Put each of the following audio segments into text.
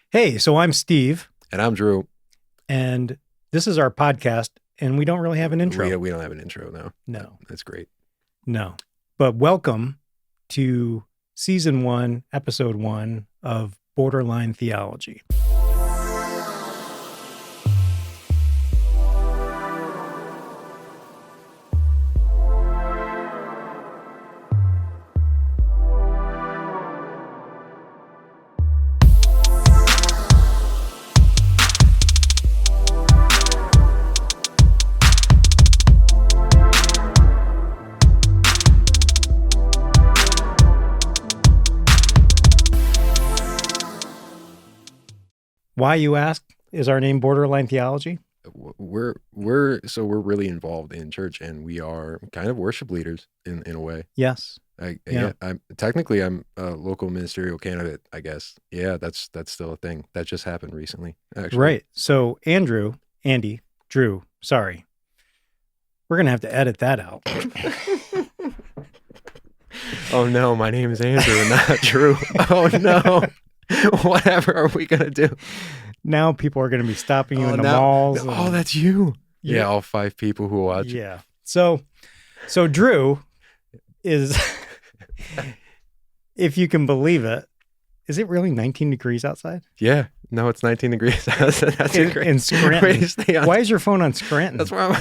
Hey, so I'm Steve, And I'm Drew. and this is our podcast, and we don't really have an intro. We don't have an intro, no. No. That's great. No. But welcome to Season 1, Episode 1 of Borderline Theology. Why, you ask, is our name Borderline Theology? We're really involved in church, and we are kind of worship leaders in a way. Yes. I'm a local ministerial candidate, I guess. Yeah, that's still a thing. That just happened recently, actually. Right. So Drew, sorry. We're going to have to edit that out. Oh no, my name is Andrew and not Drew. Oh no. Whatever are we going to do? Now people are going to be stopping you in the malls. Oh, that's you. Yeah, all 5 people who watch. Yeah. So Drew is, if you can believe it, is it really 19 degrees outside? Yeah. No, it's 19 degrees. That's in Scranton. Why is your phone on Scranton? That's where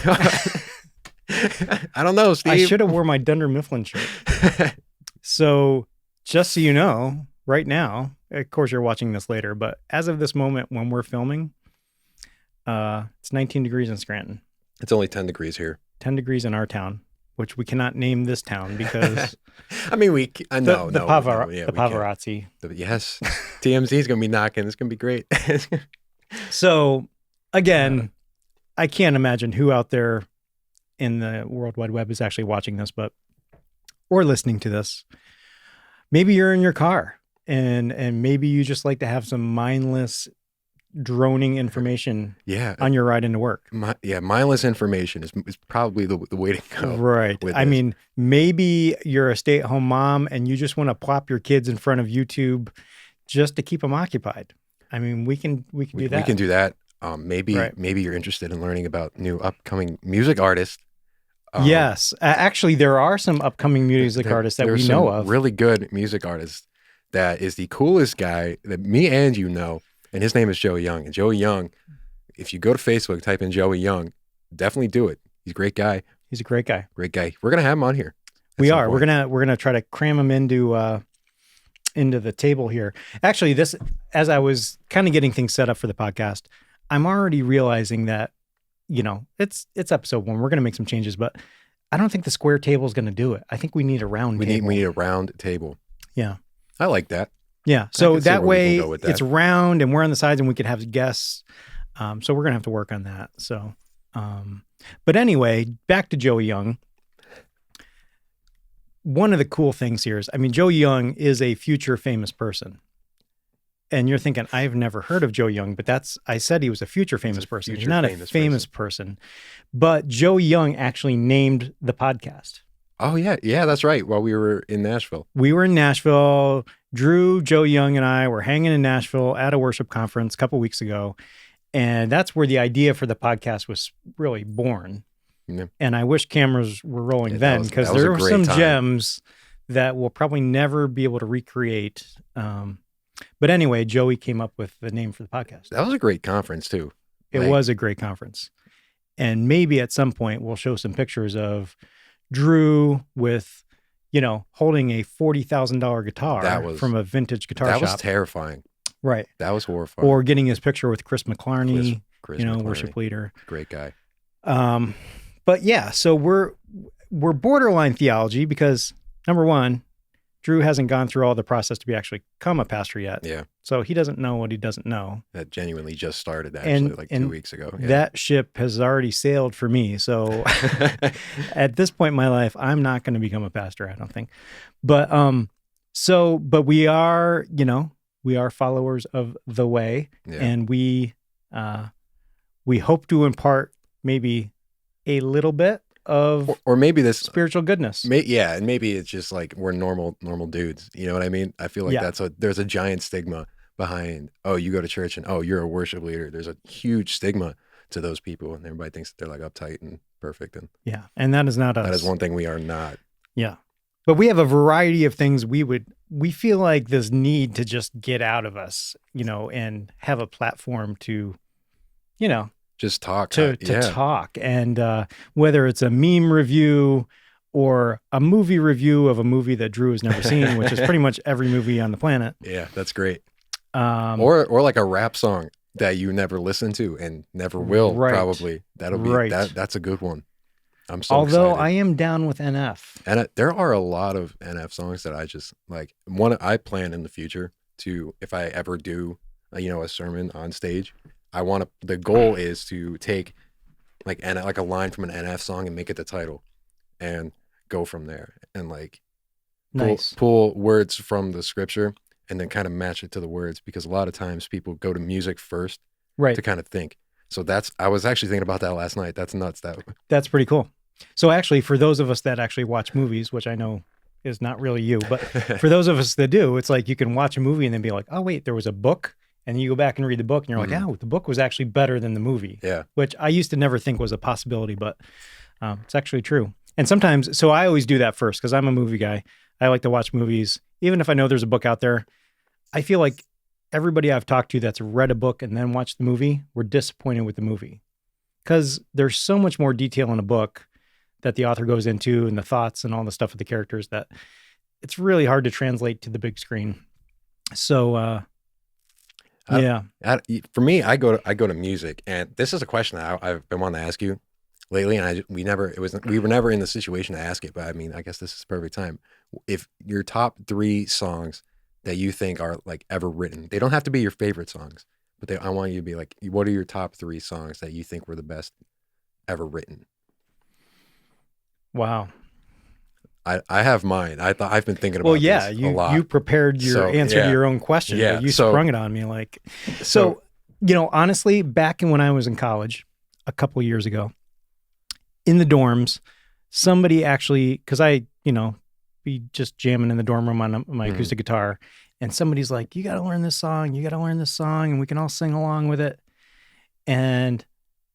I don't know, Steve. I should have worn my Dunder Mifflin shirt. So just so you know, right now, of course you're watching this later, but as of this moment when we're filming, it's 19 degrees in Scranton. It's only 10 degrees here. 10 degrees in our town, which we cannot name this town because I mean, the paparazzi. Yes, TMZ is going to be knocking. It's going to be great. So again, I can't imagine who out there in the World Wide Web is actually watching this, or listening to this. Maybe you're in your car and maybe you just like to have some mindless droning information on your ride into work. Mindless information is probably the way to go. Right. I mean, maybe you're a stay-at-home mom and you just want to plop your kids in front of YouTube just to keep them occupied. I mean, we can do that. We can do that. Maybe you're interested in learning about new upcoming music artists. Yes. Actually, there are some upcoming music artists that we know of. Really good music artists. That is the coolest guy that me and you know, and his name is Joey Young. And Joey Young, if you go to Facebook, type in Joey Young, definitely do it. He's a great guy. He's a great guy. Great guy. We're gonna have him on here. We are. We're gonna try to cram him into the table here. Actually, this, as I was kind of getting things set up for the podcast, I'm already realizing that, it's episode 1. We're gonna make some changes, but I don't think the square table is gonna do it. I think we need a round table. We need a round table. Yeah. I like that. Yeah. So that way it's round and we're on the sides and we could have guests. So we're going to have to work on that. So, but anyway, back to Joey Young. One of the cool things here is, Joey Young is a future famous person. And you're thinking, I've never heard of Joey Young, but I said he was a future famous person. He's not a famous person. But Joey Young actually named the podcast. Oh, yeah. Yeah, that's right. While we were in Nashville. Drew, Joe Young, and I were hanging in Nashville at a worship conference a couple weeks ago. And that's where the idea for the podcast was really born. Yeah. And I wish cameras were rolling then, because there were some gems that we'll probably never be able to recreate. But anyway, Joey came up with the name for the podcast. That was a great conference, too. It was a great conference. And maybe at some point we'll show some pictures of Drew with, holding a $40,000 guitar from a vintage guitar shop. That was terrifying. Right. That was horrifying. Or getting his picture with Chris McClarney, McClarney, worship leader. Great guy. But yeah, so we're borderline theology because, number one, Drew hasn't gone through all the process to become a pastor yet. Yeah. So he doesn't know what he doesn't know. That genuinely just started, actually, 2 weeks ago. Yeah. That ship has already sailed for me. So at this point in my life, I'm not going to become a pastor, I don't think. But but we are, we are followers of the way, and we hope to impart maybe a little bit of or maybe this spiritual goodness. And maybe it's just like we're normal dudes. You know what I mean? I feel like there's a giant stigma behind, oh, you go to church and oh, you're a worship leader. There's a huge stigma to those people, and everybody thinks that they're like uptight and perfect. And Yeah. And that is not us. that is one thing we are not. Yeah. But we have a variety of things we feel like this need to just get out of us, and have a platform to, Just talk. to talk. And whether it's a meme review or a movie review of a movie that Drew has never seen, which is pretty much every movie on the planet. Yeah, that's great. Or like a rap song that you never listen to and never will, probably. That'll be that's a good one. I'm so Although excited. I am down with NF. And there are a lot of NF songs that I just like. One I plan in the future to, if I ever do, a sermon on stage, the goal is to take like a line from an NF song and make it the title, and go from there, and like pull words from the scripture and then kind of match it to the words, because a lot of times people go to music first, to kind of think. So I was actually thinking about that last night. That's nuts. That's pretty cool. So actually, for those of us that actually watch movies, which I know is not really you, but for those of us that do, it's like you can watch a movie and then be like, oh, wait, there was a book. And you go back and read the book and you're like, oh, the book was actually better than the movie. Yeah. Which I used to never think was a possibility, but it's actually true. And sometimes, so I always do that first because I'm a movie guy. I like to watch movies. Even if I know there's a book out there, I feel like everybody I've talked to that's read a book and then watched the movie were disappointed with the movie. Because there's so much more detail in a book that the author goes into, and the thoughts and all the stuff with the characters, that it's really hard to translate to the big screen. So, yeah. For me, I go to music, and this is a question that I've been wanting to ask you lately, and we were never in the situation to ask it, but I mean, I guess this is the perfect time. If your top 3 songs that you think are like ever written, they don't have to be your favorite songs, but I want you to be like, what are your top 3 songs that you think were the best ever written? Wow. I have mine. I've been thinking about this a lot. You prepared your answer to your own question. Yeah. You sprung it on me like, so, honestly, back when I was in college a couple of years ago, in the dorms, somebody actually, cause I, be just jamming in the dorm room on my acoustic guitar, and somebody's like, you got to learn this song. You got to learn this song, and we can all sing along with it. And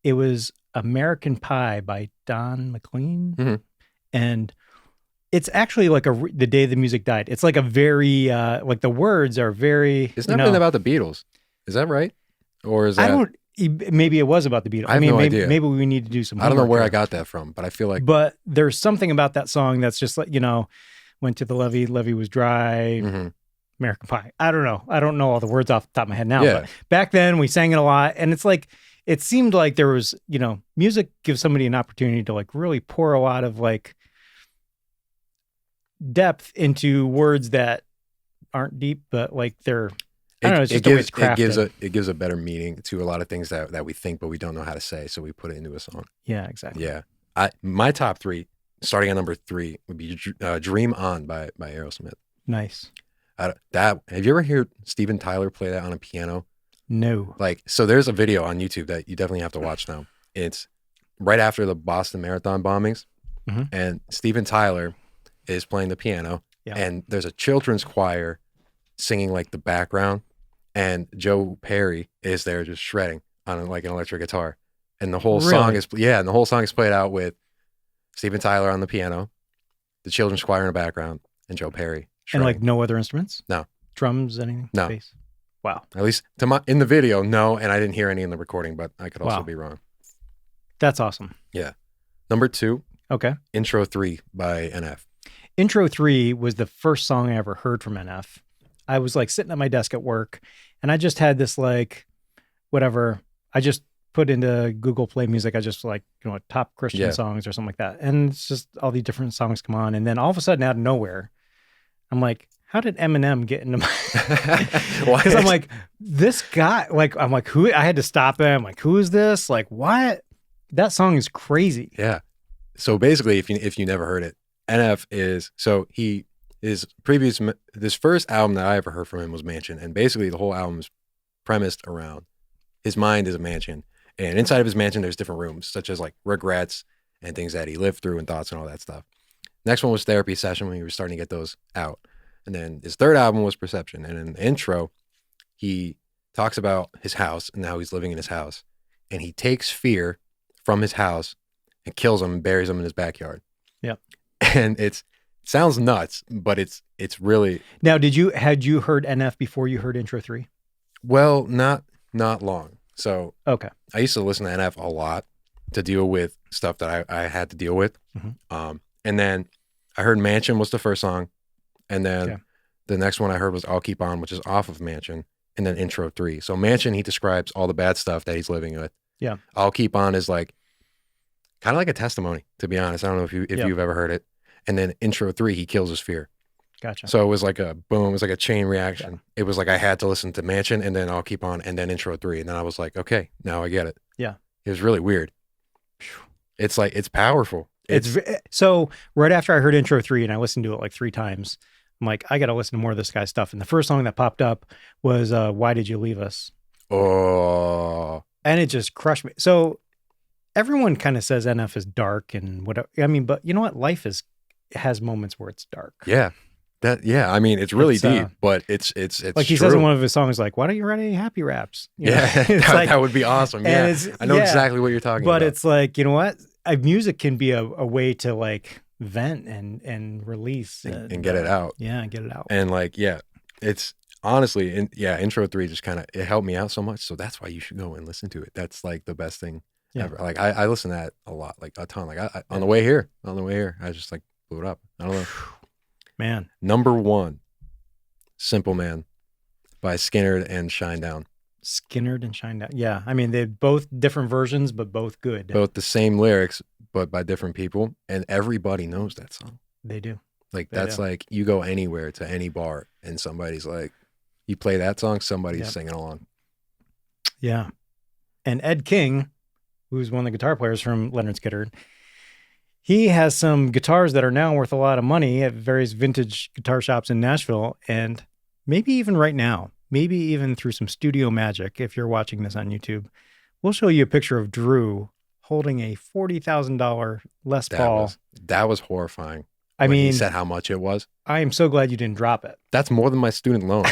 it was American Pie by Don McLean. Mm-hmm. And it's actually like The Day the Music Died. It's like a very, like the words are very... It's not been about the Beatles. Is that right? Or is that... Maybe it was about the Beatles. I have no idea. Maybe we need to do some I don't know where I got that from, but I feel like... But there's something about that song that's just like, went to the levee was dry, American Pie. I don't know. I don't know all the words off the top of my head now, but back then we sang it a lot, and it's like, it seemed like there was, music gives somebody an opportunity to like really pour a lot of like depth into words that aren't deep, but like they're, I don't know, it's just the way it's crafted. It gives a better meaning to a lot of things that we think, but we don't know how to say, so we put it into a song. Yeah, exactly. Yeah. My top 3, starting at number 3, would be Dream On by Aerosmith. Nice. Have you ever heard Steven Tyler play that on a piano? No. So there's a video on YouTube that you definitely have to watch now. It's right after the Boston Marathon bombings, and Steven Tyler is playing the piano, and there's a children's choir singing like the background, and Joe Perry is there just shredding on like an electric guitar, and the whole song is played out with Steven Tyler on the piano, the children's choir in the background, and Joe Perry shredding. And like no other instruments? No. Drums, anything? No. Bass? Wow. At least in the video, no, and I didn't hear any in the recording, but I could also be wrong. That's awesome. Yeah. Number 2. Okay. Intro 3 by NF. Intro 3 was the first song I ever heard from NF. I was like sitting at my desk at work, and I just had this like, whatever, I just put into Google Play Music, I just like, top Christian songs or something like that. And it's just all these different songs come on. And then all of a sudden out of nowhere, I'm like, how did Eminem get into my, because I'm like, this guy, like, I'm like, who, I had to stop him. I'm like, who is this? Like, what? That song is crazy. Yeah. So basically, if you never heard it, NF this first album that I ever heard from him was Mansion. And basically the whole album is premised around his mind is a mansion. And inside of his mansion, there's different rooms, such as like regrets and things that he lived through and thoughts and all that stuff. Next one was Therapy Session, when he was starting to get those out. And then his third album was Perception. And in the intro, he talks about his house and how he's living in his house, and he takes fear from his house and kills him and buries him in his backyard. Yeah. And it sounds nuts, but it's really. Now, had you heard NF before you heard Intro 3? Well, not long. So okay, I used to listen to NF a lot to deal with stuff that I had to deal with. Mm-hmm. And then I heard Mansion was the first song, and then the next one I heard was I'll Keep On, which is off of Mansion, and then Intro 3. So Mansion, he describes all the bad stuff that he's living with. Yeah. I'll Keep On is like kind of like a testimony, to be honest. I don't know if you've ever heard it. And then Intro 3, he kills his fear. Gotcha. So it was like a boom. It was like a chain reaction. Yeah. It was like I had to listen to Mansion, and then I'll Keep On, and then Intro 3. And then I was like, okay, now I get it. Yeah. It was really weird. It's like, it's powerful. So right after I heard Intro 3 and I listened to it like 3 times, I'm like, I got to listen to more of this guy's stuff. And the first song that popped up was Why Did You Leave Us? Oh. And it just crushed me. So everyone kind of says NF is dark and whatever. I mean, but you know what? Life has moments where it's dark. Yeah. I mean, it's really deep, but it's like he says in one of his songs, like, why don't you write any happy raps? That would be awesome. Yeah. I know exactly what you're talking about. But it's like, you know what? Music can be a way to like vent and release and get it out. Yeah, get it out. And like, it's honestly, Intro 3 just kind of, it helped me out so much. So that's why you should go and listen to it. That's like the best thing ever. Like I listen to that a lot, like a ton. Like on the way here, I just like blew it up. I don't know. Man. Number 1, Simple Man by Skinner and Shinedown. Skinner and Shinedown. Yeah. I mean, they're both different versions, but both good. Both the same lyrics, but by different people. And everybody knows that song. They do. Like, that's like, you go anywhere to any bar and somebody's like, you play that song, somebody's singing along. Yeah. And Ed King, who's one of the guitar players from Leonard Skinner, he has some guitars that are now worth a lot of money at various vintage guitar shops in Nashville. And maybe even right now, maybe even through some studio magic, if you're watching this on YouTube, we'll show you a picture of Drew holding a $40,000 Les Paul. That was horrifying. I mean, he said how much it was. I am so glad you didn't drop it. That's more than my student loan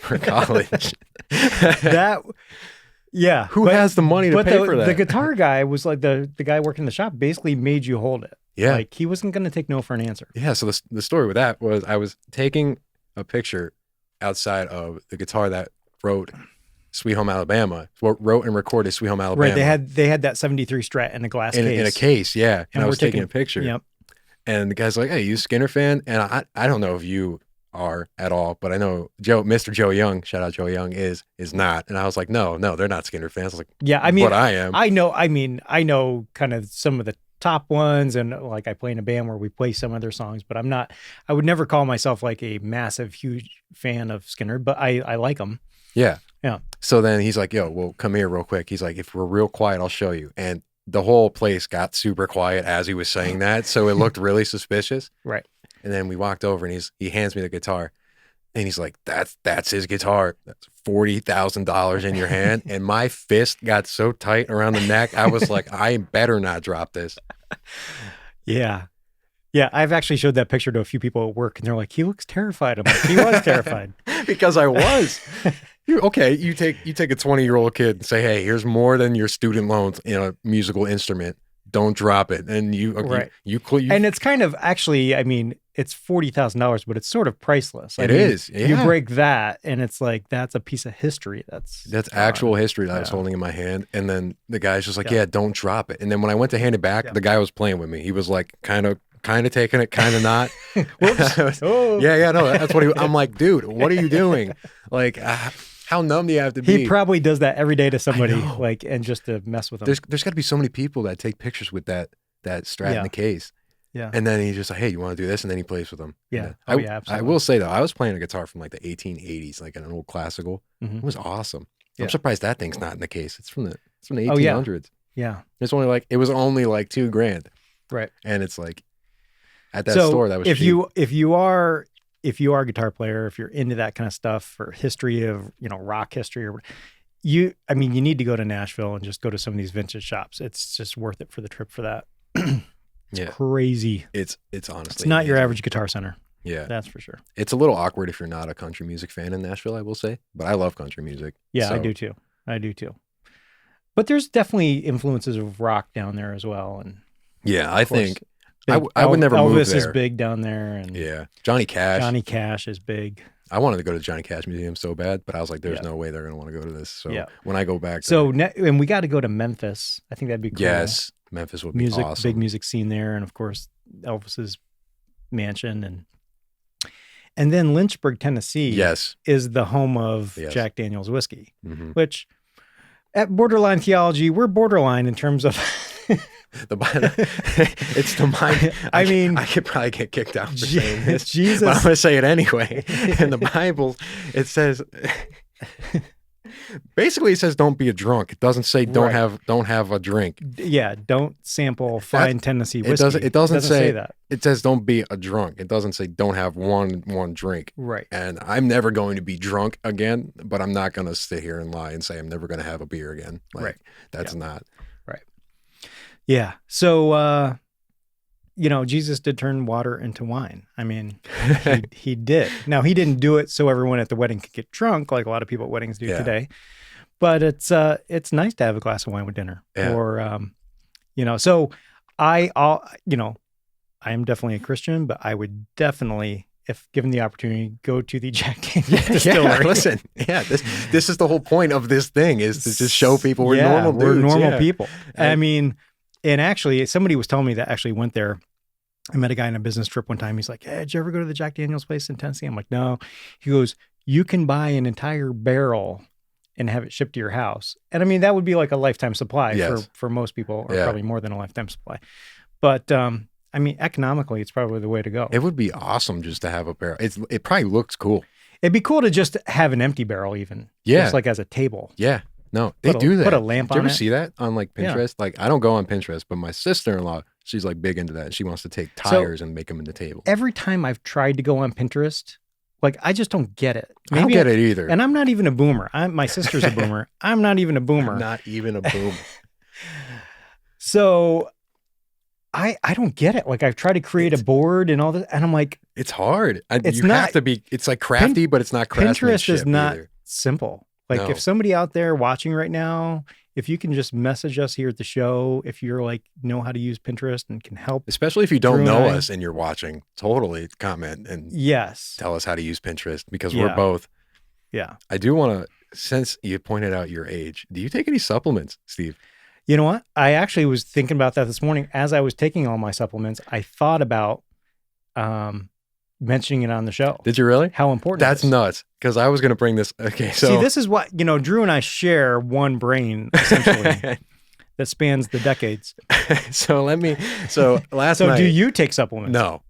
for college. Yeah. Who has the money to pay for that? The guitar guy was like the guy working in the shop basically made you hold it. Yeah. Like he wasn't going to take no for an answer. Yeah. So the story with that was I was taking a picture outside of the guitar that wrote Sweet Home Alabama, wrote and recorded Sweet Home Alabama. Right. They had that 73 Strat in a glass case. In a case. Yeah. And I was taking a picture. Yep. And the guy's like, hey, you a Skinner fan? And I don't know if you are at all, but I know Mr. Joe Young, shout out Joe Young, is not. And I was like, no, they're not Skinner fans. I was like, yeah, I mean, but I am. I know kind of some of the top ones, and like I play in a band where we play some of their songs, but I would never call myself like a massive, huge fan of Skinner, but I like them. Yeah. Yeah. So then he's like, yo, well, come here real quick. He's like, if we're real quiet, I'll show you. And the whole place got super quiet as he was saying that. So it looked really suspicious. Right. And then we walked over and he hands me the guitar and he's like, that's his guitar. That's $40,000 in your hand. And my fist got so tight around the neck. I was like, I better not drop this. Yeah. Yeah. I've actually showed that picture to a few people at work and they're like, he looks terrified. I'm like, he was terrified. Because I was. You take a 20-year-old kid and say, hey, here's more than your student loans in a musical instrument. Don't drop it. And you and it's kind of actually, I mean, it's $40,000, but it's sort of priceless. It is. Yeah. You break that and it's like, that's a piece of history. That's actual history that I was holding in my hand. And then the guy's just like, yeah, don't drop it. And then when I went to hand it back, the guy was playing with me. He was like, kind of taking it, kind of not. Whoops. Oh. Yeah, no, that's what I'm like, dude, what are you doing? Like, how numb do you have to be? He probably does that every day to somebody, like, and just to mess with them. There's got to be so many people that take pictures with that Strat in the case. Yeah. And then he's just like, hey, you want to do this? And then he plays with them. Yeah. Absolutely. I will say though, I was playing a guitar from like the 1880s, like an old classical. Mm-hmm. It was awesome. I'm surprised that thing's not in the case. It's from the 1800s. Yeah. It was only like $2,000. Right. And it's like at that store that was cheap. If you are a guitar player, if you're into that kind of stuff or history of, rock history you need to go to Nashville and just go to some of these vintage shops. It's just worth it for the trip for that. It's crazy. It's honestly, it's not your average Guitar Center. Yeah. That's for sure. It's a little awkward if you're not a country music fan in Nashville, I will say, but I love country music. Yeah, so. I do too. But there's definitely influences of rock down there as well. And yeah, I think big, I would never move Elvis there. is big down there. And yeah. Johnny Cash is big. I wanted to go to the Johnny Cash Museum so bad, but I was like, there's no way they're going to want to go to this. So when I go back. And we got to go to Memphis. I think that'd be cool. Yes. Memphis would be awesome. Big music scene there. And of course, Elvis's mansion. And then Lynchburg, Tennessee is the home of Jack Daniel's whiskey, which at Borderline Theology, we're borderline in terms of it's the mind. I mean, I could probably get kicked out for saying this, Jesus. but I'm going to say it anyway. In the Bible, it says, basically it says don't be a drunk. It doesn't say don't have a drink. Yeah, don't sample fine Tennessee whiskey. It doesn't say that. It says don't be a drunk. It doesn't say don't have one drink. Right. And I'm never going to be drunk again, but I'm not going to sit here and lie and say I'm never going to have a beer again. Like, that's not. Right. Yeah. So, Jesus did turn water into wine. I mean, he did. Now, he didn't do it so everyone at the wedding could get drunk like a lot of people at weddings do today. But it's nice to have a glass of wine with dinner. Yeah. Or, so I am definitely a Christian, but I would definitely, if given the opportunity, go to the Jack Daniel's distillery. Yeah, listen. Yeah, this is the whole point of this thing, is to just show people we're normal dudes. We're normal people. I mean, and actually, somebody was telling me that actually went there. I met a guy on a business trip one time. He's like, hey, did you ever go to the Jack Daniel's place in Tennessee? I'm like, no. He goes, you can buy an entire barrel and have it shipped to your house. And I mean, that would be like a lifetime supply for most people, or probably more than a lifetime supply. But I mean, economically, it's probably the way to go. It would be awesome just to have a barrel. It probably looks cool. It'd be cool to just have an empty barrel even. Yeah. Just like as a table. Yeah. No, they do that. Put a lamp on it. Did you ever see that on like Pinterest? Yeah. Like, I don't go on Pinterest, but my sister-in-law, she's like big into that. She wants to take tires and make them into tables. Every time I've tried to go on Pinterest, like, I just don't get it. I don't get it either. And I'm not even a boomer. My sister's a boomer. I'm not even a boomer. I'm not even a boomer. So I don't get it. Like, I've tried to create a board and all this, and I'm like, it's hard. It's like crafty, but it's not craftsmanship. Pinterest is not either. simple. Like, if somebody out there watching right now, if you can just message us here at the show, if you're like, know how to use Pinterest and can help. Especially if you don't know us and you're watching, totally comment and tell us how to use Pinterest, because we're both. Yeah. I do want to, since you pointed out your age, do you take any supplements, Steve? You know what? I actually was thinking about that this morning. As I was taking all my supplements, I thought about mentioning it on the show. Did you really? How important That's nuts, because I was going to bring this. Okay, so. See, this is what, Drew and I share one brain, essentially, that spans the decades. So last So night. do you take supplements? No.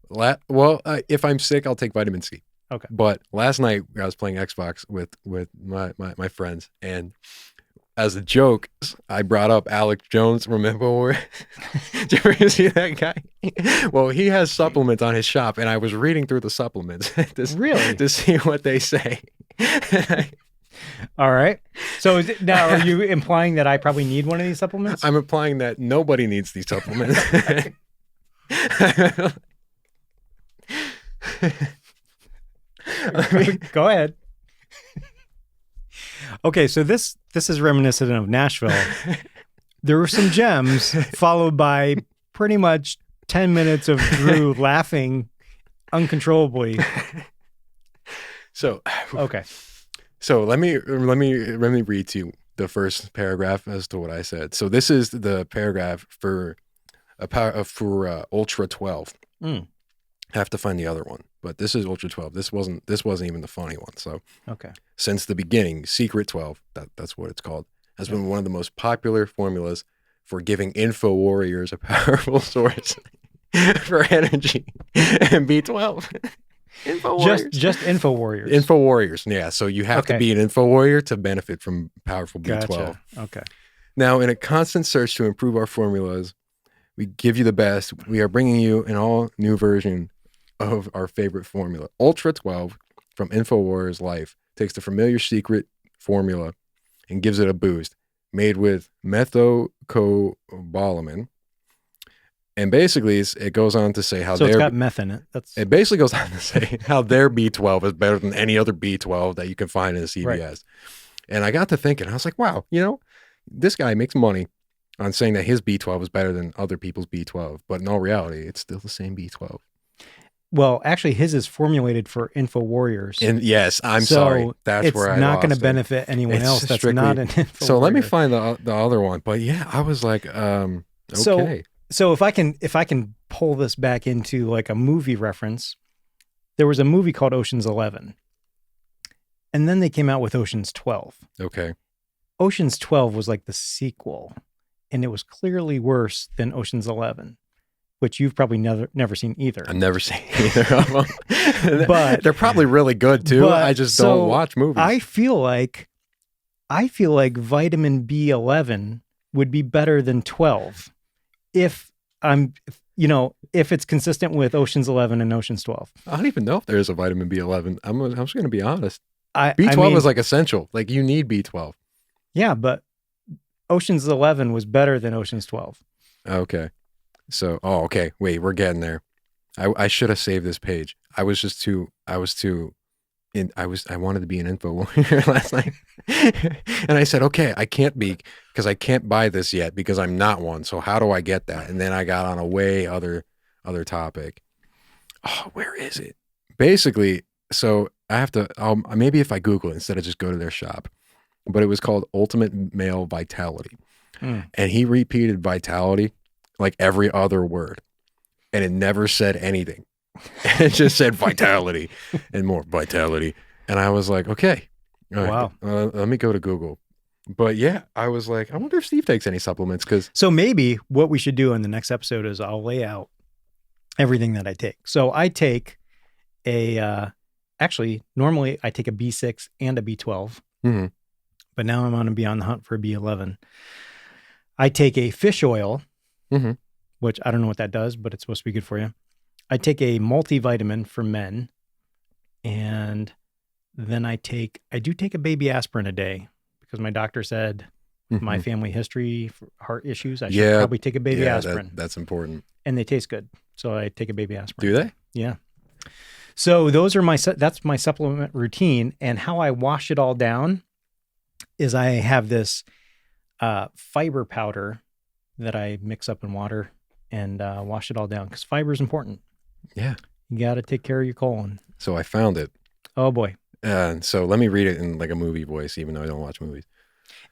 If I'm sick, I'll take vitamin C. Okay. But last night I was playing Xbox with my friends, and as a joke, I brought up Alex Jones. Remember? Did you ever see that guy? Well, he has supplements on his shop, and I was reading through the supplements to see what they say. All right. So now, are you implying that I probably need one of these supplements? I'm implying that nobody needs these supplements. Go ahead. Okay, so this is reminiscent of Nashville. There were some gems, followed by pretty much 10 minutes of Drew laughing uncontrollably. So okay. So let me read to you the first paragraph as to what I said. So this is the paragraph for Ultra 12. I have to find the other one, but this is Ultra 12. This wasn't even the funny one. So okay. Since the beginning, Secret 12, that's what it's called, has been one of the most popular formulas for giving info warriors a powerful source for energy and B12. Info warriors. Just info warriors. Info warriors. Yeah. So you have to be an info warrior to benefit from powerful B12. Gotcha. Okay. Now, in a constant search to improve our formulas, we give you the best. We are bringing you an all new version of our favorite formula. Ultra 12 from InfoWarriors Life takes the familiar secret formula and gives it a boost. Made with methocobalamin, And basically, it goes on to say how So it's got meth in it. It basically goes on to say how their B12 is better than any other B12 that you can find in a CVS. Right. And I got to thinking, I was like, wow, this guy makes money on saying that his B12 is better than other people's B12. But in all reality, it's still the same B12. Well, actually, his is formulated for info warriors. And yes, I'm sorry. That's where it's not going to benefit anyone else. That's not an info So warrior. let me find the other one. But yeah, I was like, okay. So if I can pull this back into like a movie reference, there was a movie called Ocean's 11. And then they came out with Ocean's 12. Okay. Ocean's 12 was like the sequel, and it was clearly worse than Ocean's 11. Which you've probably never seen either. I've never seen either of them. But they're probably really good too. I just don't watch movies. I feel like vitamin B11 would be better than 12 if it's consistent with Ocean's 11 and Ocean's 12. I don't even know if there's a vitamin B11. I'm just going to be honest. B12 is like essential. Like you need B12. Yeah, but Ocean's 11 was better than Ocean's 12. Okay. So, okay. Wait, we're getting there. I should have saved this page. I wanted to be an info warrior last night. And I said, okay, I can't be, because I can't buy this yet because I'm not one. So how do I get that? And then I got on a way other topic. Oh, where is it? Basically, so I have to, maybe if I Google it instead of just go to their shop, but it was called Ultimate Male Vitality. And he repeated vitality like every other word, and it never said anything. It just said vitality and more vitality. And I was like, okay, all right, let me go to Google. But yeah, I was like, I wonder if Steve takes any supplements. So maybe what we should do in the next episode is I'll lay out everything that I take. So I take normally I take a B6 and a B12, but now I'm going to be on the hunt for a B11. I take a fish oil, which I don't know what that does, but it's supposed to be good for you. I take a multivitamin for men, and then I do take a baby aspirin a day because my doctor said my family history for heart issues. I should probably take a baby aspirin. That's important. And they taste good. So I take a baby aspirin. Do they? Yeah. So those are that's my supplement routine. And how I wash it all down is I have this fiber powder that I mix up in water and wash it all down because fiber is important. Yeah. You got to take care of your colon. So I found it. Oh, boy. So let me read it in like a movie voice, even though I don't watch movies.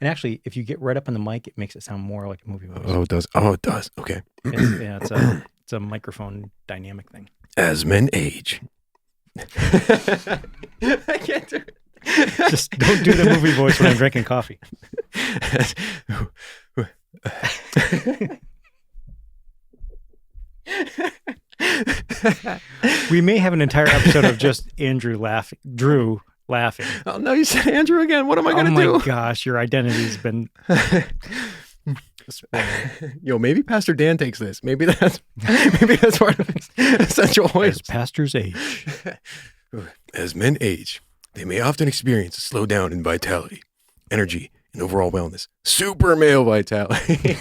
And actually, if you get right up on the mic, it makes it sound more like a movie voice. Oh, it does. Oh, it does. Okay. It's a microphone dynamic thing. As men age. I can't do it. Just don't do the movie voice when I'm drinking coffee. We may have an entire episode of just Drew laughing. Oh no, you said Andrew again. What am I going to do? Oh my gosh, your identity's been Yo, maybe Pastor Dan takes this. Maybe that's part of his essential oils. As pastors age. As men age, they may often experience a slowdown in vitality, energy, and overall wellness. Super male vitality.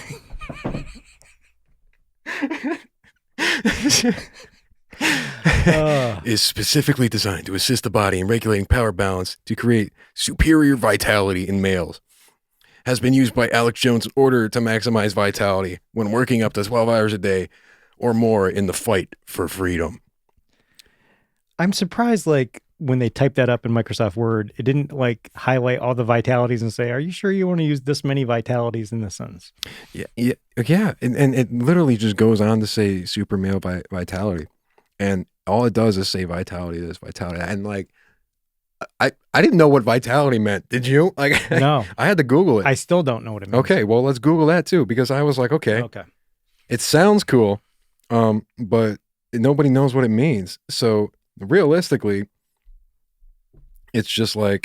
Is specifically designed to assist the body in regulating power balance to create superior vitality in males. Has been used by Alex Jones in order to maximize vitality when working up to 12 hours a day or more in the fight for freedom. I'm surprised, when they typed that up in Microsoft Word, it didn't highlight all the vitalities and say, are you sure you want to use this many vitalities in this sentence? Yeah. And it literally just goes on to say super male vitality. And all it does is say vitality, this vitality. And I didn't know what vitality meant. Did you? No. I had to Google it. I still don't know what it means. Okay, well, let's Google that too, because I was like, okay. It sounds cool, but nobody knows what it means. So realistically, it's just so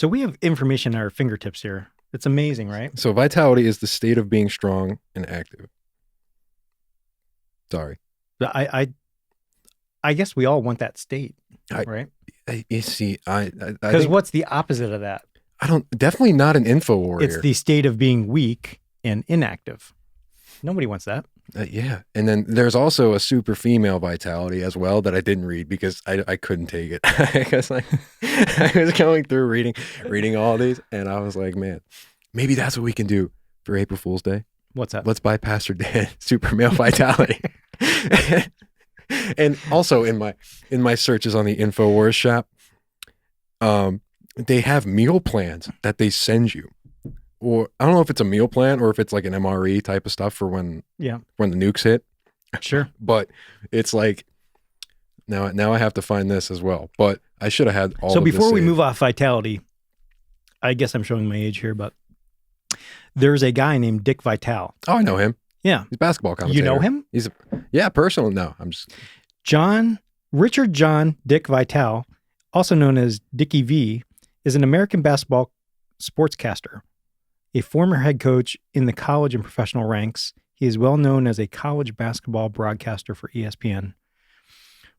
we have information at our fingertips here. It's amazing, right? So vitality is the state of being strong and active. Sorry. I guess we all want that state, right? You see, because what's the opposite of that? Definitely not an info warrior. It's the state of being weak and inactive. Nobody wants that. Yeah. And then there's also a super female vitality as well that I didn't read because I couldn't take it. Because like I was going through reading all these, and I was like, man, maybe that's what we can do for April Fool's Day. What's up? Let's buy Pastor Dan super male vitality. And also in my searches on the InfoWars shop, they have meal plans that they send you. Or I don't know if it's a meal plan or if it's like an MRE type of stuff for when the nukes hit. Sure. But it's like now I have to find this as well. But I should have had all. So of before this we saved. move off vitality, I guess I'm showing my age here, but there's a guy named Dick Vitale. Oh, I know him. Yeah. He's a basketball commentator. You know him? Personal. No, I'm just Richard John Dick Vitale, also known as Dickie V, is an American basketball sportscaster. A former head coach in the college and professional ranks, he is well known as a college basketball broadcaster for ESPN.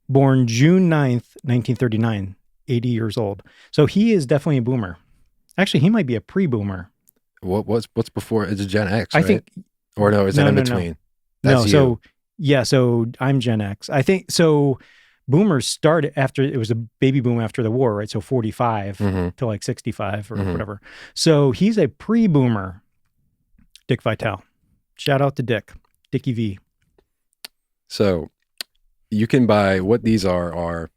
Born June 9th, 1939, 80 years old. So he is definitely a boomer. Actually, he might be a pre-boomer. what's before? It's a Gen X, I right? think, Or no, is that in between? No, That's so so I'm Gen X. I think so. Boomers started after it was a baby boom after the war, right? So 45 to like 65 or whatever. So he's a pre-boomer, Dick Vitale. Shout out to Dickie V. So you can buy what these are.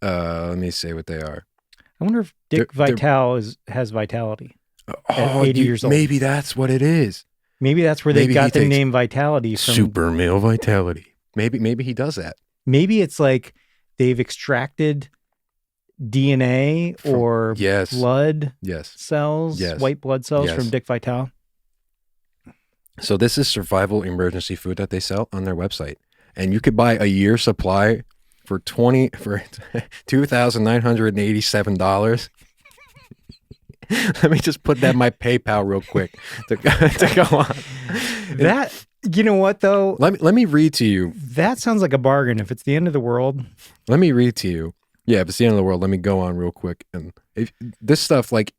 Let me say what they are. I wonder if Dick Vitale has vitality. Oh, 80 years old. Maybe that's what it is. Maybe that's where they got the name Vitality from. Super male vitality. Maybe he does that. Maybe it's like they've extracted DNA or blood cells, white blood cells from Dick Vitale. So this is survival emergency food that they sell on their website. And you could buy a year's supply for $2,987. Let me just put that in my PayPal real quick to go on. That, you know what though? Let me read to you. That sounds like a bargain. If it's the end of the world. Let me read to you. Yeah, if it's the end of the world, let me go on real quick. And this stuff, like,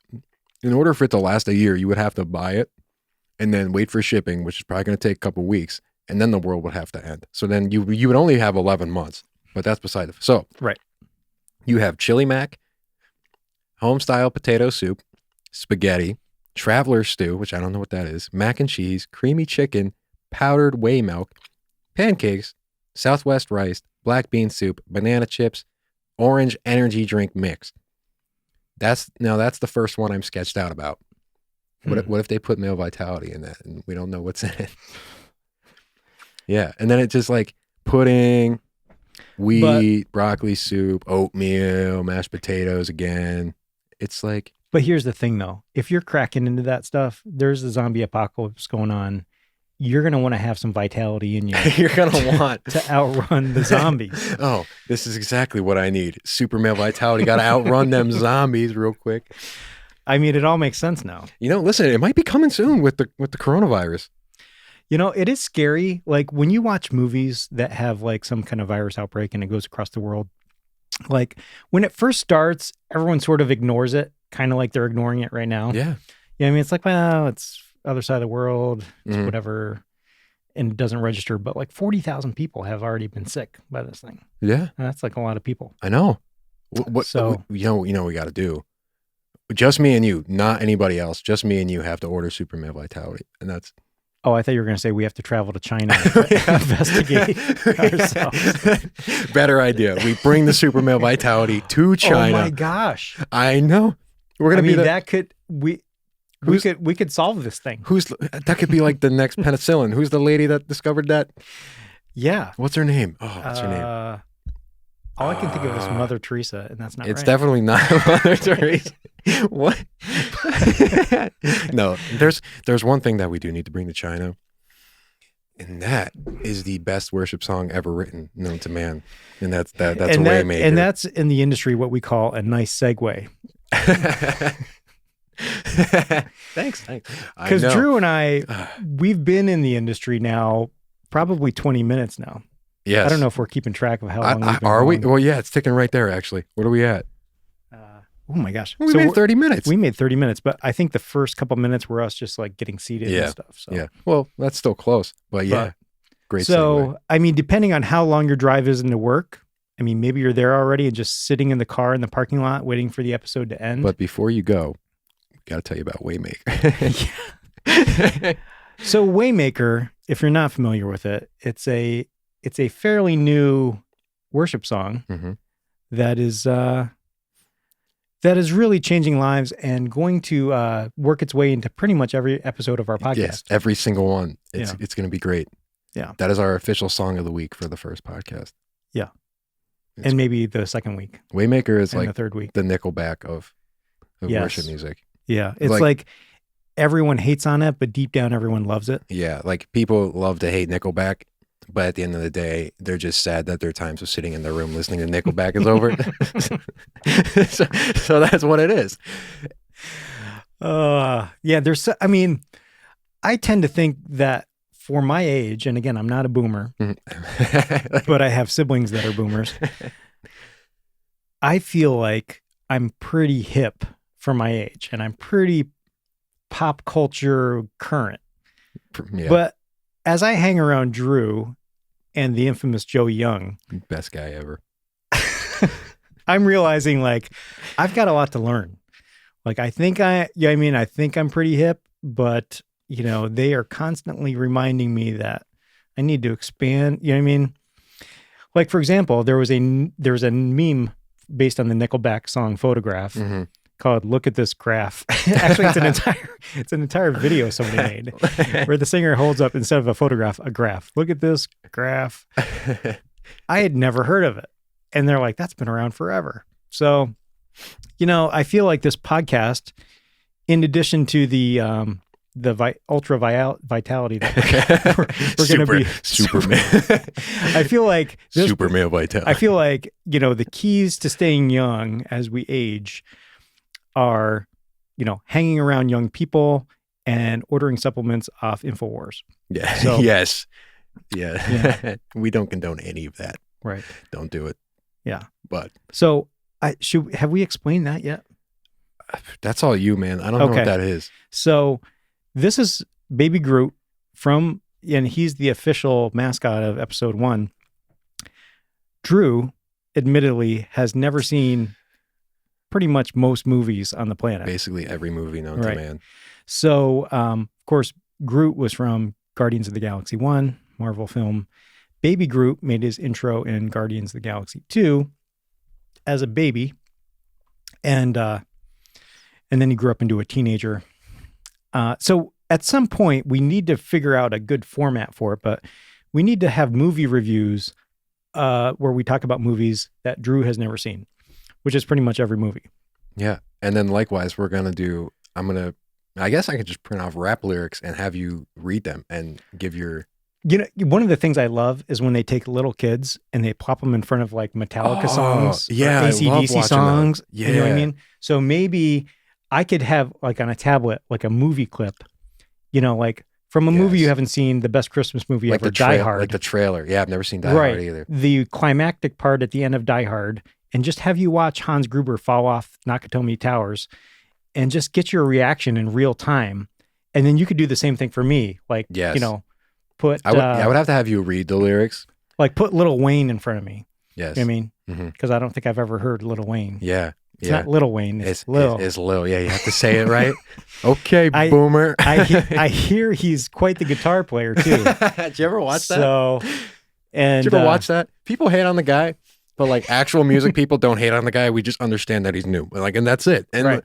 in order for it to last a year, you would have to buy it and then wait for shipping, which is probably going to take a couple weeks, and then the world would have to end. So then you would only have 11 months, but that's beside the. So right, you have chili mac, home style potato soup, spaghetti, traveler stew, which I don't know what that is, mac and cheese, creamy chicken, powdered whey milk, pancakes, Southwest rice, black bean soup, banana chips, orange energy drink mix. That's the first one I'm sketched out about. What if they put male vitality in that and we don't know what's in it? Yeah, and then it's just like pudding, wheat, broccoli soup, oatmeal, mashed potatoes again. It's like. But here's the thing though. If you're cracking into that stuff, there's a zombie apocalypse going on. You're going to want to have some vitality in you. You're going to want to outrun the zombies. Oh, this is exactly what I need. Super male vitality. Got to outrun them zombies real quick. I mean, it all makes sense now. You know, listen, it might be coming soon with the coronavirus. You know, it is scary. Like when you watch movies that have like some kind of virus outbreak and it goes across the world, like when it first starts, everyone sort of ignores it, kind of like they're ignoring it right now. Yeah. Yeah. I mean, it's like, well, it's other side of the world, it's whatever, and it doesn't register. But like 40,000 people have already been sick by this thing. Yeah. And that's like a lot of people. I know. So you know what we got to do. Just me and you, not anybody else. Just me and you have to order super male vitality, and that's. Oh, I thought you were going to say we have to travel to China to investigate ourselves. Better idea. We bring the super male vitality to China. Oh my gosh! I know. We're gonna be. That could we could solve this thing. That could be like the next penicillin. Who's the lady that discovered that? Yeah. What's her name? Oh, what's her name? All I can think of is Mother Teresa, and that's not It's right. definitely not Mother Teresa. What? No, there's one thing that we do need to bring to China, and that is the best worship song ever written, known to man. And that's a Waymaker. And that's in the industry what we call a nice segue. Thanks. Because Drew and I, we've been in the industry now probably 20 minutes now. Yes. I don't know if we're keeping track of how long we've been are we? going. Well, yeah, it's ticking right there, actually. What are we at? Oh my gosh. We made 30 minutes. We made 30 minutes, but I think the first couple minutes were us just like getting seated and stuff. So. Yeah. Well, that's still close, but yeah. Great. So, segue. I mean, depending on how long your drive is into work, I mean, maybe you're there already and just sitting in the car in the parking lot waiting for the episode to end. But before you go, got to tell you about Waymaker. So Waymaker, if you're not familiar with it, it's a fairly new worship song that is really changing lives and going to work its way into pretty much every episode of our podcast. Yes, every single one. It's going to be great. Yeah. That is our official song of the week for the first podcast. Yeah. And maybe the second week. Waymaker is like the third week. The Nickelback of worship music. Yeah. It's like everyone hates on it, but deep down everyone loves it. Yeah. Like people love to hate Nickelback, but at the end of the day, they're just sad that their times of sitting in their room listening to Nickelback is over. so that's what it is. Yeah. I tend to think that for my age, and again, I'm not a boomer, but I have siblings that are boomers. I feel like I'm pretty hip for my age, and I'm pretty pop culture current. Yeah. But as I hang around Drew and the infamous Joey Young, best guy ever, I'm realizing like I've got a lot to learn. Like I think I'm pretty hip, but you know, they are constantly reminding me that I need to expand. You know what I mean? Like, for example, there was a meme based on the Nickelback song Photograph called Look at This Graph. Actually, it's an entire video somebody made where the singer holds up, instead of a photograph, a graph. Look at this graph. I had never heard of it. And they're like, that's been around forever. So, you know, I feel like this podcast, in addition to the ultra vitality that we're going to be Superman. I feel like super male vitality. I feel like, you know, the keys to staying young as we age are, you know, hanging around young people and ordering supplements off InfoWars. Yeah. So, yes. Yeah. We don't condone any of that. Right. Don't do it. Yeah. But so have we explained that yet? That's all you, man. I don't know what that is. So this is Baby Groot and he's the official mascot of episode 1. Drew, admittedly, has never seen pretty much most movies on the planet. Basically every movie known to man. So, of course, Groot was from Guardians of the Galaxy 1, Marvel film. Baby Groot made his intro in Guardians of the Galaxy 2 as a baby. And then he grew up into a teenager. So at some point, we need to figure out a good format for it, but we need to have movie reviews where we talk about movies that Drew has never seen, which is pretty much every movie. Yeah. And then likewise, I guess I could just print off rap lyrics and have you read them and give your... You know, one of the things I love is when they take little kids and they plop them in front of like Metallica songs, AC/DC songs. Yeah. You know what I mean? So maybe I could have like on a tablet, like a movie clip, you know, like from a movie you haven't seen, the best Christmas movie like ever, Die Hard. Like the trailer. Yeah, I've never seen Die Hard either. The climactic part at the end of Die Hard, and just have you watch Hans Gruber fall off Nakatomi Towers and just get your reaction in real time. And then you could do the same thing for me. Like, you know, I would have to have you read the lyrics. Like put Lil Wayne in front of me. Yes. You know what I mean? Because I don't think I've ever heard Lil Wayne. Yeah. It's not Lil Wayne. It's Lil. It's Lil. Yeah, you have to say it right. Okay, boomer. I hear he's quite the guitar player too. Did you ever watch that? Did you ever watch that? People hate on the guy, but like actual music people don't hate on the guy. We just understand that he's new. And that's it. And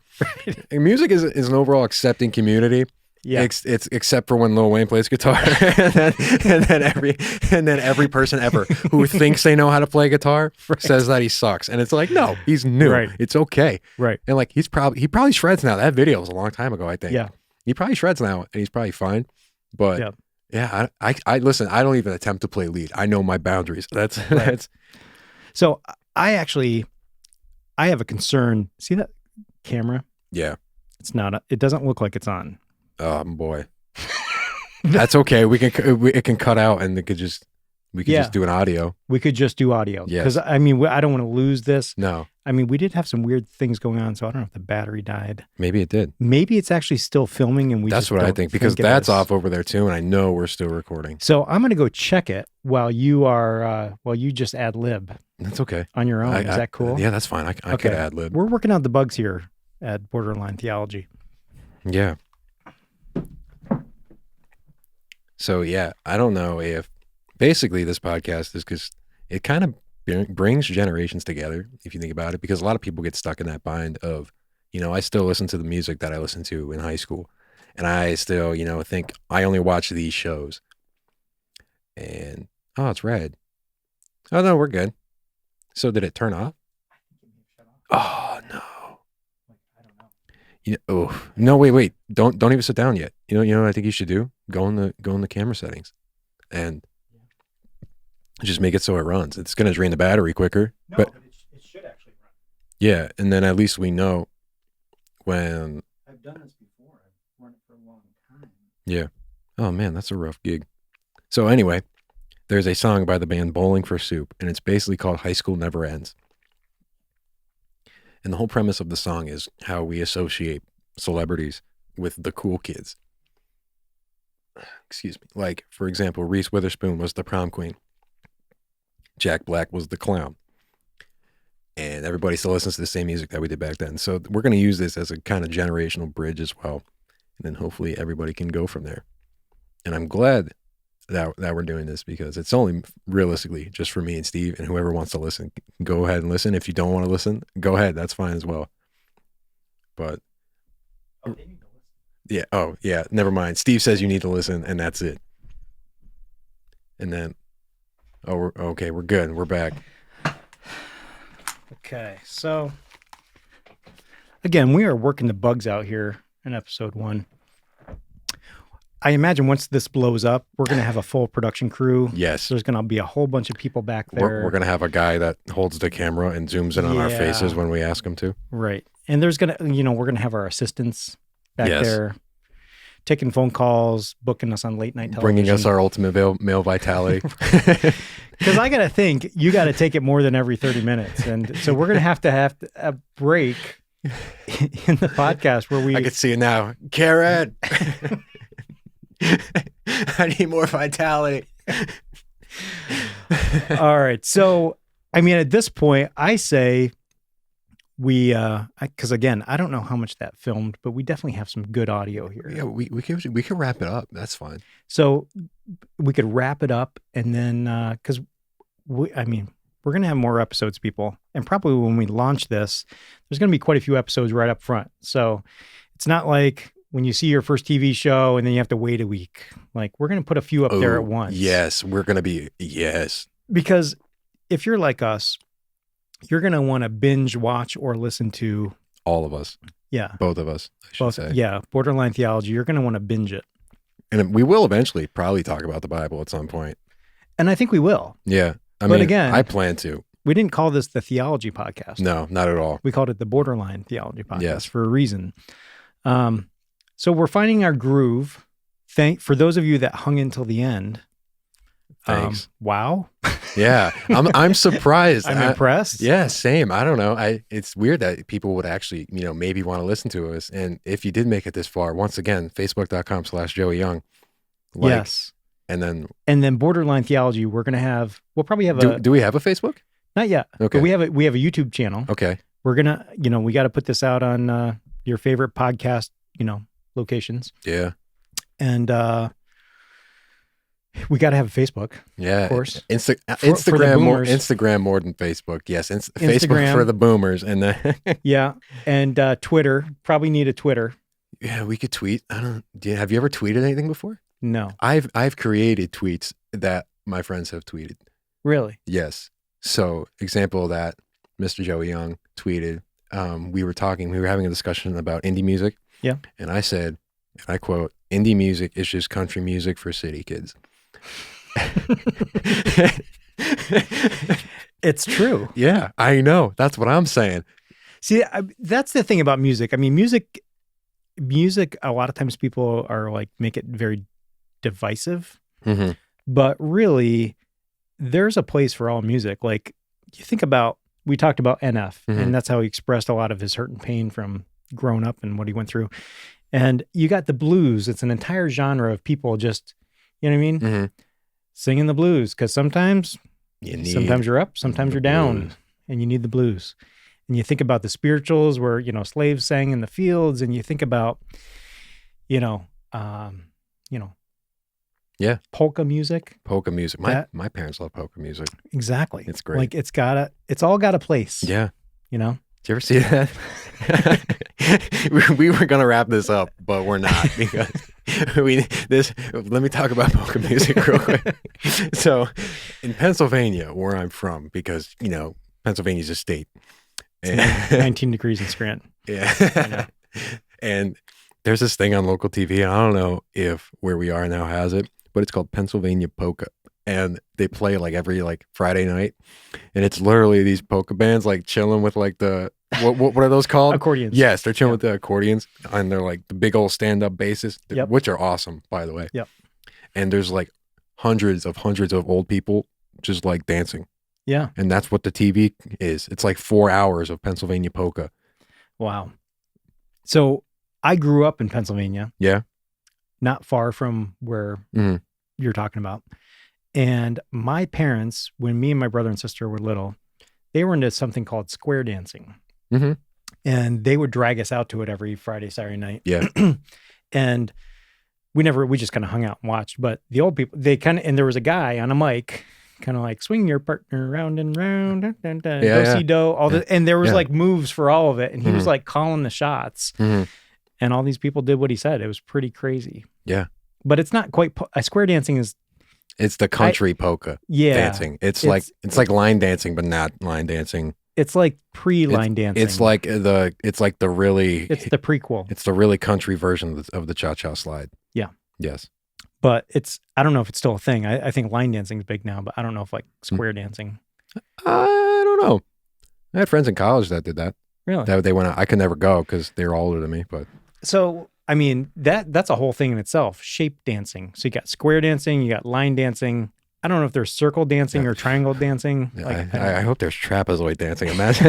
music is an overall accepting community. Yeah, it's except for when Lil Wayne plays guitar, and then every person ever who thinks they know how to play guitar says that he sucks, and it's like, no, he's new. Right. It's okay. Right. And like he probably shreds now. That video was a long time ago, I think. Yeah. He probably shreds now, and he's probably fine. But I listen. I don't even attempt to play lead. I know my boundaries. That's. So I have a concern. See that camera? Yeah. It's not. It doesn't look like it's on. Oh boy, that's okay. It can cut out, and we could just do an audio. We could just do audio. Yeah. Because I mean, I don't want to lose this. No. I mean, we did have some weird things going on, so I don't know if the battery died. Maybe it did. Maybe it's actually still filming, and That's what I think, because that's off over there too, and I know we're still recording. So I'm going to go check it while you just ad lib. That's okay. On your own. Is that cool? Yeah, that's fine. I could ad lib. We're working out the bugs here at Borderline Theology. Yeah. So yeah, I don't know if basically this podcast is because it kind of brings generations together, if you think about it, because a lot of people get stuck in that bind of, I still listen to the music that I listened to in high school, and I still, think I only watch these shows. And it's red. Oh no, we're good. So did it turn off? Oh no. No, wait. Don't even sit down yet. You know what I think you should do? Go in the camera settings and just make it so it runs. It's going to drain the battery quicker. No, but it should actually run. Yeah, and then at least we know when. I've done this before. I've run it for a long time. Yeah. Oh man, that's a rough gig. So anyway, there's a song by the band Bowling for Soup, and it's basically called High School Never Ends. And the whole premise of the song is how we associate celebrities with the cool kids. Excuse me. Like, for example, Reese Witherspoon was the prom queen. Jack Black was the clown. And everybody still listens to the same music that we did back then. So we're going to use this as a kind of generational bridge as well. And then hopefully everybody can go from there. And I'm glad that we're doing this, because it's only realistically just for me and Steve, and whoever wants to listen, go ahead and listen. If you don't want to listen, go ahead. That's fine as well. But they need to listen. Yeah. Oh yeah. Never mind. Steve says you need to listen, and that's it. And then, we're good. We're back. Okay. So again, we are working the bugs out here in episode 1. I imagine once this blows up, we're going to have a full production crew. Yes. There's going to be a whole bunch of people back there. We're going to have a guy that holds the camera and zooms in on our faces when we ask him to. Right. And there's going to, we're going to have our assistants back there taking phone calls, booking us on late night television. Bringing us our ultimate male vitality. Because I got to think, you got to take it more than every 30 minutes. And so we're going to have a break in the podcast where I can see it now. Karen. I need more vitality. All right. So, I mean, at this point, I say because again, I don't know how much that filmed, but we definitely have some good audio here. Yeah, we could wrap it up. That's fine. So we could wrap it up, and then because we're going to have more episodes, people, and probably when we launch this, there's going to be quite a few episodes right up front. So it's not like when you see your first TV show and then you have to wait a week. Like, we're going to put a few up there at once. Yes, we're going to be, yes. Because if you're like us, you're going to want to binge watch or listen to. All of us. Yeah. Both of us, I should say. Yeah. Borderline Theology. You're going to want to binge it. And we will eventually probably talk about the Bible at some point. And I think we will. Yeah. But again, I plan to. We didn't call this the Theology Podcast. No, not at all. We called it the Borderline Theology Podcast for a reason. So we're finding our groove. For those of you that hung until the end. Thanks. Wow. Yeah. I'm surprised. I'm impressed. Yeah, same. I don't know. It's weird that people would actually, maybe want to listen to us. And if you did make it this far, once again, facebook.com/Joey Young. Yes. And then Borderline Theology, we'll probably have do we have a Facebook? Not yet. Okay. But we have a YouTube channel. Okay. We're going to, we got to put this out on your favorite podcast, locations. Yeah. And we got to have a Facebook. Yeah. Of course. Instagram more than Facebook. Yes. Facebook for the boomers. And yeah. And Twitter. Probably need a Twitter. Yeah, we could tweet. Have you ever tweeted anything before? No. I've created tweets that my friends have tweeted. Really? Yes. So, example of that, Mr. Joey Young tweeted, we were having a discussion about indie music. Yeah. And I said, and I quote, "Indie music is just country music for city kids." It's true. Yeah, I know. That's what I'm saying. See, that's the thing about music. I mean, music, a lot of times people are like, make it very divisive. Mm-hmm. But really, there's a place for all music. Like, you think about we talked about NF, Mhm. and that's how he expressed a lot of his hurt and pain from growing up and what he went through. And you got the blues. It's an entire genre of people just, you know what I mean? Mm-hmm. Singing the blues. Because sometimes you're up, sometimes the you're down, blues. and you need the blues. And you think about the spirituals where, slaves sang in the fields, and you think about, Yeah. polka music. Polka music. My parents love polka music. Exactly. It's great. Like it's all got a place. Yeah. Did you ever see that? we were gonna wrap this up, but we're not because let me talk about polka music real quick. So in Pennsylvania, where I'm from, because Pennsylvania's a state. And 19 degrees in Scranton. Yeah. And there's this thing on local TV, and I don't know if where we are now has it, but it's called Pennsylvania Polka. And they play like every Friday night. And it's literally these polka bands like chilling with like the what are those called? Accordions. Yes, they're chilling with the accordions, and they're like the big old stand-up basses, Yep. which are awesome, by the way. Yep. And there's like hundreds of old people just like dancing. Yeah. And that's what the TV is. It's like 4 hours of Pennsylvania polka. Wow. So I grew up in Pennsylvania. Yeah. Not far from where Mhm. you're talking about. And my parents, when me and my brother and sister were little, they were into something called square dancing. Mhm. And they would drag us out to it every Friday, Saturday night. Yeah. And we just kind of hung out and watched. But the old people, and there was a guy on a mic, kind of like swing your partner round and round, dun, dun, dun, do-si-do, all this. And there was like moves for all of it. And he was like calling the shots. Mhm. And all these people did what he said. It was pretty crazy. Yeah. But it's not quite, square dancing is. It's the country polka dancing. It's like line dancing, but not line dancing. It's like pre-line dancing. It's like the really. It's the prequel. It's the really country version of the cha-cha slide. Yeah. Yes. But I don't know if it's still a thing. I think line dancing is big now, but I don't know if like square dancing. I don't know. I had friends in college that did that. Really? That they went out. I could never go because they were older than me. But so I mean that's a whole thing in itself. Shape dancing. So you got square dancing, you got line dancing. I don't know if there's circle dancing or triangle dancing. I hope there's trapezoid dancing. Imagine.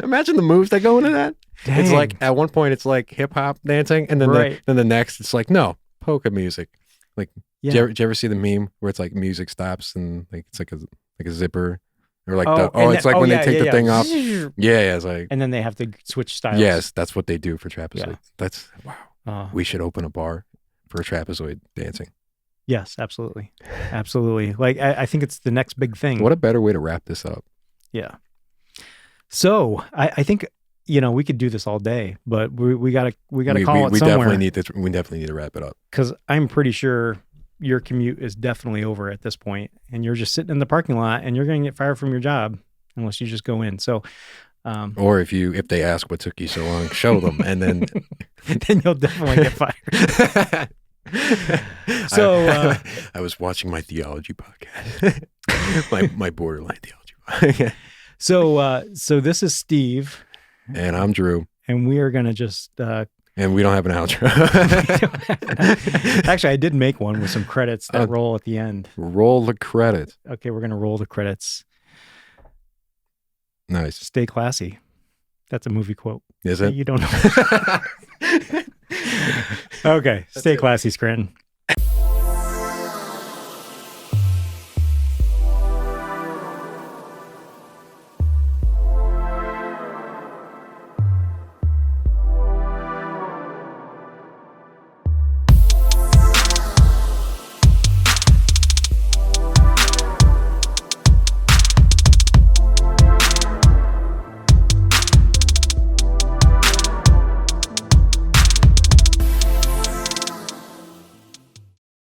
Imagine the moves that go into that. Dang. It's like at one point it's like hip hop dancing, and then then the next it's like polka music. Like, did you ever see the meme where it's like music stops and like it's like a zipper, or like when they take the thing off. Yeah, it's like, and then they have to switch styles. Yes, that's what they do for trapezoid. Yeah. That's wow. We should open a bar for trapezoid dancing. Yes, absolutely, absolutely. Like I think it's the next big thing. What a better way to wrap this up. Yeah. So I think we could do this all day, but we gotta call it somewhere. We definitely need to wrap it up, because I'm pretty sure your commute is definitely over at this point, and you're just sitting in the parking lot, and you're going to get fired from your job unless you just go in. So, or if they ask what took you so long, show them, and then then you'll definitely get fired. So I was watching my Theology Podcast, my borderline Theology Podcast. So this is Steve, and I'm Drew, and we are going to just. And we don't have an outro. Actually, I did make one with some credits that roll at the end. Roll the credits. Okay, we're going to roll the credits. Nice. Stay classy. That's a movie quote. Is it? You don't know. Okay, stay classy, Scranton.